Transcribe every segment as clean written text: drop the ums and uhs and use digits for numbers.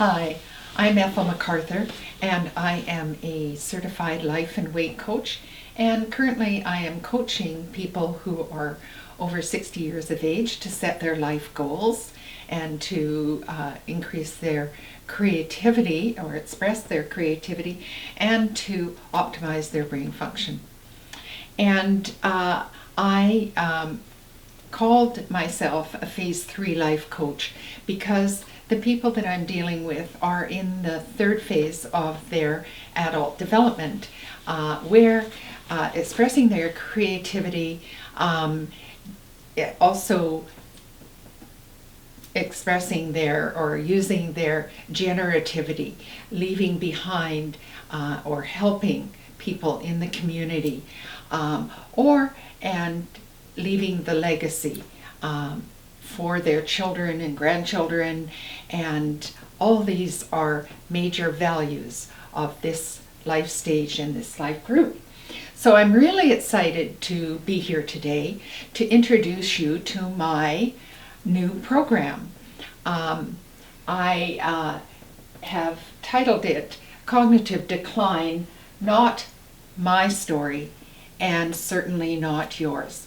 Hi, I'm Ethel MacArthur, and I am a certified life and weight coach. And currently, I am coaching people who are over 60 years of age to set their life goals and to increase their creativity or express their creativity and to optimize their brain function. And I called myself a phase 3 life coach because the people that I'm dealing with are in the third phase of their adult development, where expressing their creativity, also expressing their or using their generativity, leaving behind or helping people in the community, and leaving the legacy for their children and grandchildren, and all these are major values of this life stage and this life group. So I'm really excited to be here today to introduce you to my new program. I have titled it Cognitive Decline, Not My Story, and Certainly Not Yours.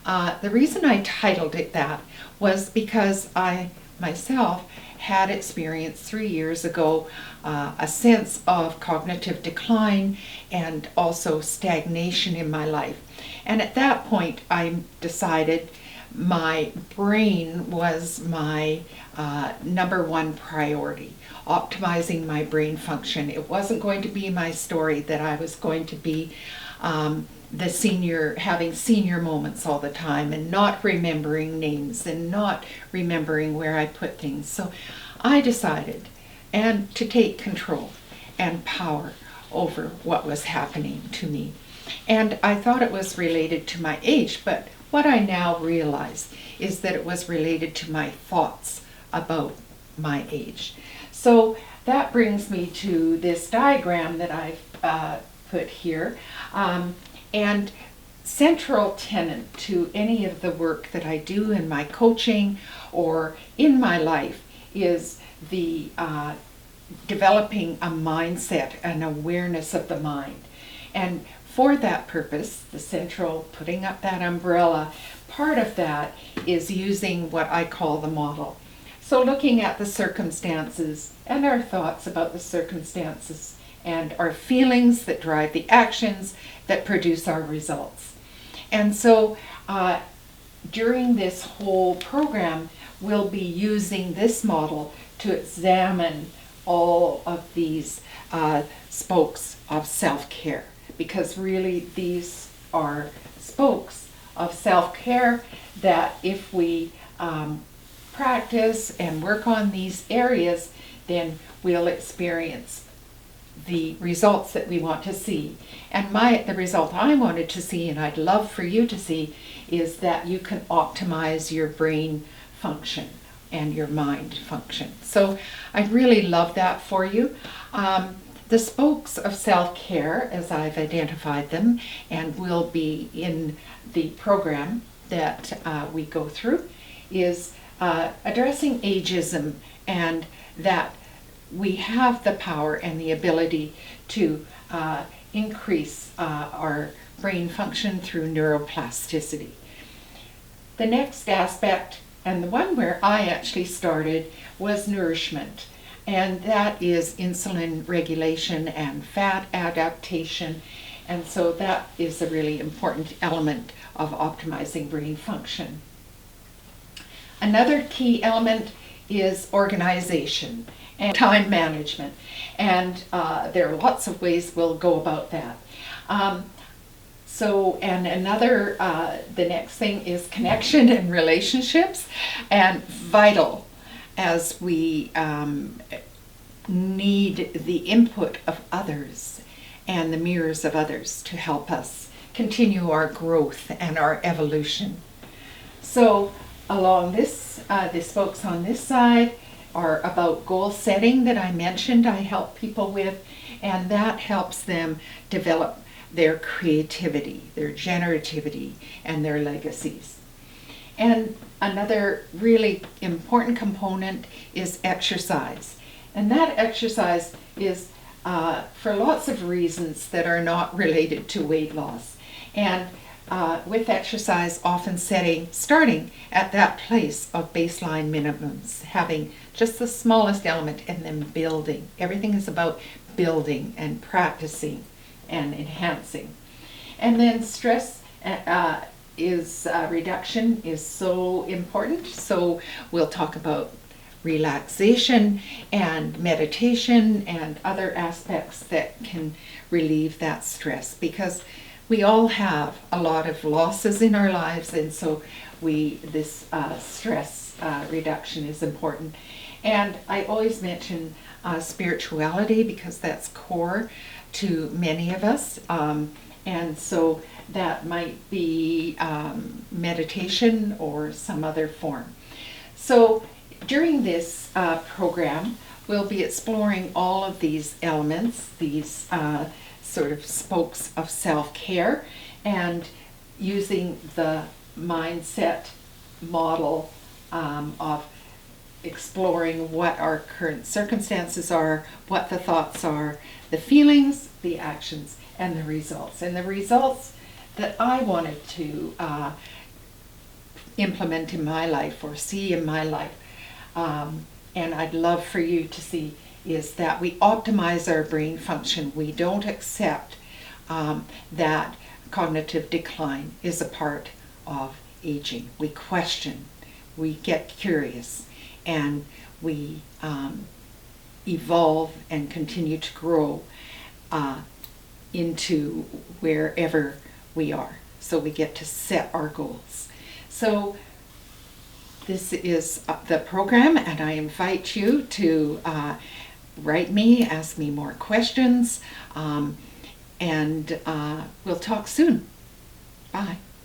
The reason I titled it that was because I myself had experienced 3 years ago a sense of cognitive decline and also stagnation in my life. And at that point, I decided my brain was my number one priority, optimizing my brain function. It wasn't going to be my story that I was going to be having senior moments all the time and not remembering names and not remembering where I put things. So I decided to take control and power over what was happening to me. And I thought it was related to my age, but what I now realize is that it was related to my thoughts about my age. So that brings me to this diagram that I've put here. And central tenet to any of the work that I do in my coaching or in my life is the developing a mindset and awareness of the mind. And for that purpose, the central, putting up that umbrella, part of that is using what I call the model. So looking at the circumstances and our thoughts about the circumstances and our feelings that drive the actions that produce our results. And so during this whole program, we'll be using this model to examine all of these spokes of self-care, because really these are spokes of self-care that if we practice and work on these areas, then we'll experience the results that we want to see. And the result I wanted to see, and I'd love for you to see, is that you can optimize your brain function and your mind function. So I'd really love that for you. The spokes of self-care, as I've identified them, and will be in the program that we go through, is addressing ageism, and that we have the power and the ability to increase our brain function through neuroplasticity. The next aspect, and the one where I actually started, was nourishment. And that is insulin regulation and fat adaptation. And so that is a really important element of optimizing brain function. Another key element is organization and time management. And there are lots of ways we'll go about that. The next thing is connection and relationships, and vital as we need the input of others and the mirrors of others to help us continue our growth and our evolution. So along this, the spokes on this side are about goal setting that I mentioned I help people with, and that helps them develop their creativity, their generativity, and their legacies. And another really important component is exercise. And that exercise is for lots of reasons that are not related to weight loss. And with exercise, often starting at that place of baseline minimums, having just the smallest element and then building. Everything is about building and practicing and enhancing. And then stress reduction is so important. So we'll talk about relaxation and meditation and other aspects that can relieve that stress, because we all have a lot of losses in our lives, and so this stress reduction is important. And I always mention spirituality because that's core to many of us, and so that might be meditation or some other form. So during this program, we'll be exploring all of these elements, these sort of spokes of self-care, and using the mindset model of exploring what our current circumstances are, what the thoughts are, the feelings, the actions, and the results. And the results that I wanted to implement in my life or see in my life, and I'd love for you to see, is that we optimize our brain function. We don't accept that cognitive decline is a part of aging. We question, we get curious, and we evolve and continue to grow into wherever we are. So we get to set our goals. So this is the program, and I invite you to write me, ask me more questions, and we'll talk soon. Bye.